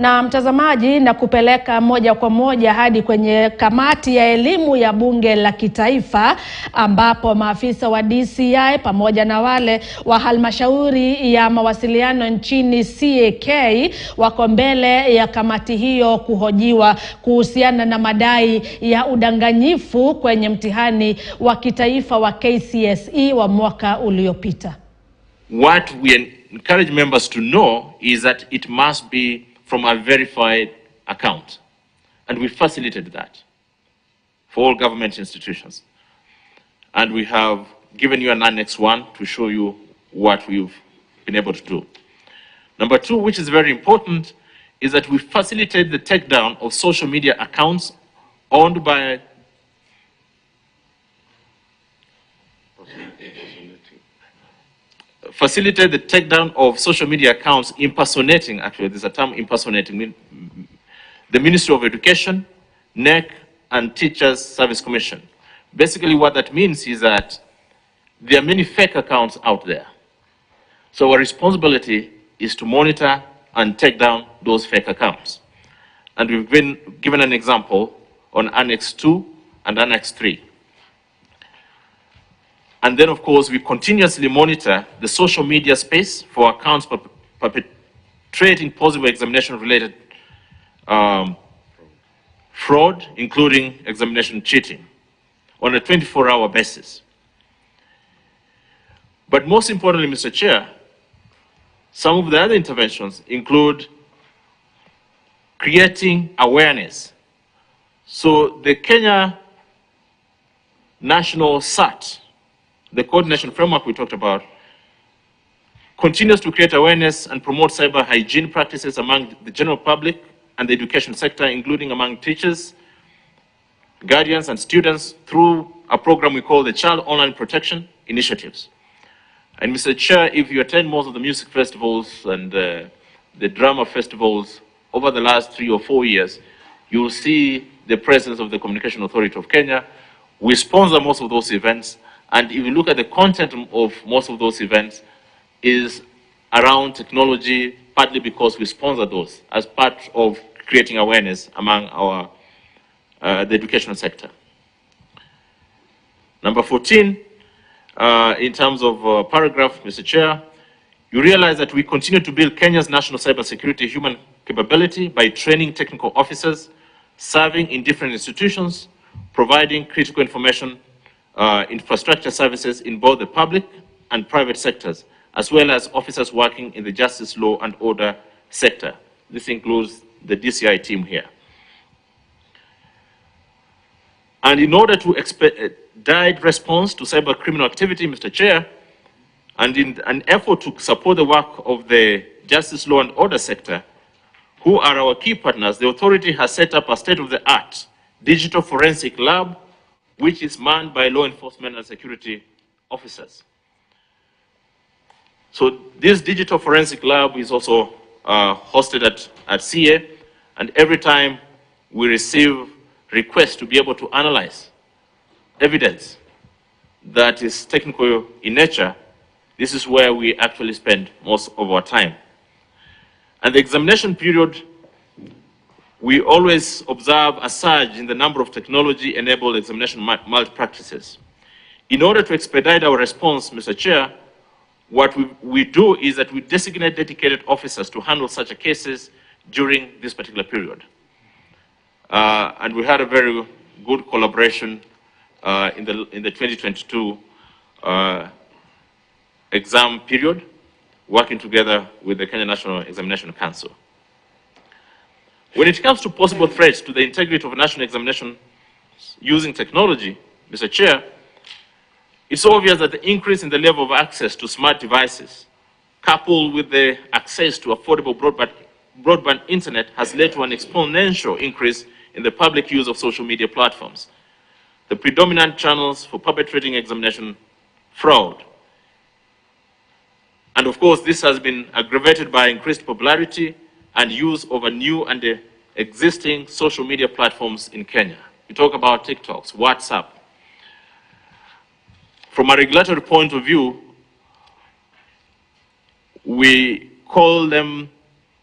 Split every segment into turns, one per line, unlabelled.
Na mtazamaji, na kupeleka moja kwa moja hadi kwenye kamati ya elimu ya bunge la kitaifa, ambapo maafisa wa DCI pamoja na wale wa halmashauri ya mawasiliano nchini CAK wako mbele ya kamati hiyo kuhojiwa kuhusiana na madai ya udanganyifu kwenye mtihani wa kitaifa wa KCSE wa mwaka uliopita.
What we encourage members to know is that it must be from a verified account, and we facilitated that for all government institutions. And we have given you an Annex 1 to show you what we've been able to do. Number 2, which is very important, is that we facilitate the takedown of social media accounts owned by facilitate the takedown of social media accounts impersonating, actually there's a term impersonating, the Ministry of Education, NEC, and Teachers Service Commission. Basically what that means is that there are many fake accounts out there. So our responsibility is to monitor and take down those fake accounts. And we've been given an example on Annex 2 and Annex 3. And then, of course, we continuously monitor the social media space for accounts perpetrating possible examination-related fraud, including examination cheating, on a 24-hour basis. But most importantly, Mr. Chair, some of the other interventions include creating awareness. So the Kenya National SAT, the coordination framework we talked about, continues to create awareness and promote cyber hygiene practices among the general public and the education sector, including among teachers, guardians, and students through a program we call the Child Online Protection Initiatives. And Mr. Chair, if you attend most of the music festivals and the drama festivals over the last 3 or 4 years, you will see the presence of the Communication Authority of Kenya. We sponsor most of those events. And if you look at the content of most of those events, is around technology, partly because we sponsor those as part of creating awareness among our the educational sector. Number 14, in terms of paragraph, Mr. Chair, you realize that we continue to build Kenya's national cybersecurity human capability by training technical officers, serving in different institutions, providing critical information infrastructure services in both the public and private sectors, as well as officers working in the justice, law, and order sector. This includes the DCI team here. And in order to expedite response to cyber criminal activity, Mr. Chair, and in an effort to support the work of the justice, law, and order sector, who are our key partners, the authority has set up a state-of-the-art digital forensic lab, which is manned by law enforcement and security officers. So this digital forensic lab is also hosted at CA, and every time we receive requests to be able to analyze evidence that is technical in nature, this is where we actually spend most of our time. And the examination period, we always observe a surge in the number of technology-enabled examination malpractices. In order to expedite our response, Mr. Chair, what we do is that we designate dedicated officers to handle such cases during this particular period. And we had a very good collaboration in the 2022 exam period, working together with the Kenya National Examination Council. When it comes to possible threats to the integrity of national examination using technology, Mr. Chair, it's obvious that the increase in the level of access to smart devices, coupled with the access to affordable broadband internet, has led to an exponential increase in the public use of social media platforms, the predominant channels for perpetrating examination fraud. And of course, this has been aggravated by increased popularity and use of a new and existing social media platforms in Kenya. We talk about TikToks, WhatsApp. From a regulatory point of view, we call them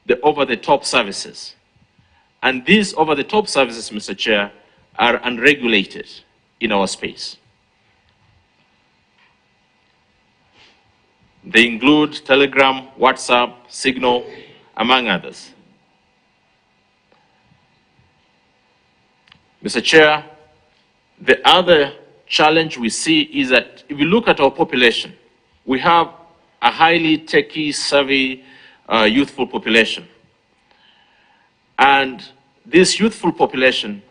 the over-the-top services. And these over-the-top services, Mr. Chair, are unregulated in our space. They include Telegram, WhatsApp, Signal, among others. Mr. Chair, the other challenge we see is that if you look at our population, we have a highly techie, savvy, youthful population. And this youthful population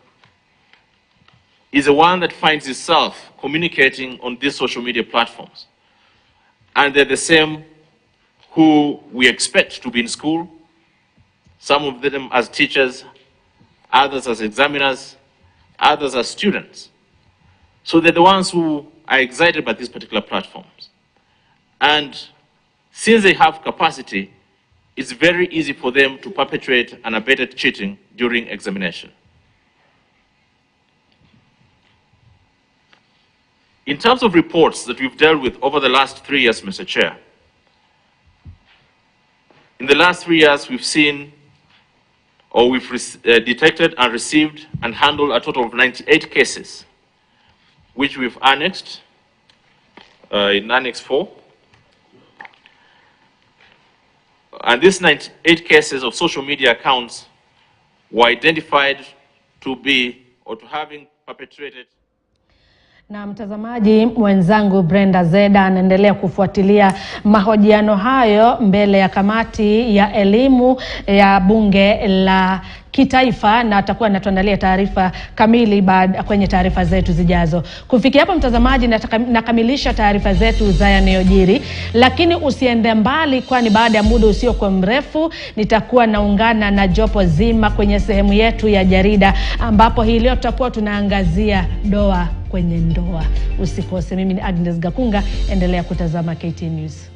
is the one that finds itself communicating on these social media platforms. And they're the same who we expect to be in school, some of them as teachers, others as examiners, others as students. So they're the ones who are excited by these particular platforms. And since they have capacity, it's very easy for them to perpetrate unabated cheating during examination. In terms of reports that we've dealt with over the last 3 years, Mr. Chair, in the last 3 years, we've seen, or we've detected and received and handled a total of 98 cases, which we've annexed in Annex 4. And these 98 cases of social media accounts were identified to be or to having perpetrated.
Na mtazamaji mwenzangu Brenda Zeda anaendelea kufuatilia mahojiano hayo mbele ya kamati ya elimu ya bunge la kitaifa, na atakuwa anatuandalia taarifa kamili kwenye taarifa zetu zijazo. Kufikia hapo mtazamaji, nakamilisha taarifa zetu za yanayojiri, lakini usiende mbali, kwani baada ya muda usiokuwa mrefu nitakuwa naungana na jopo zima kwenye sehemu yetu ya jarida, ambapo hii leo tutakuwa tunaangazia doa kwenye ndoa. Usikose. Mimi ni Agnes Gakunga, endelea kutazama KT News.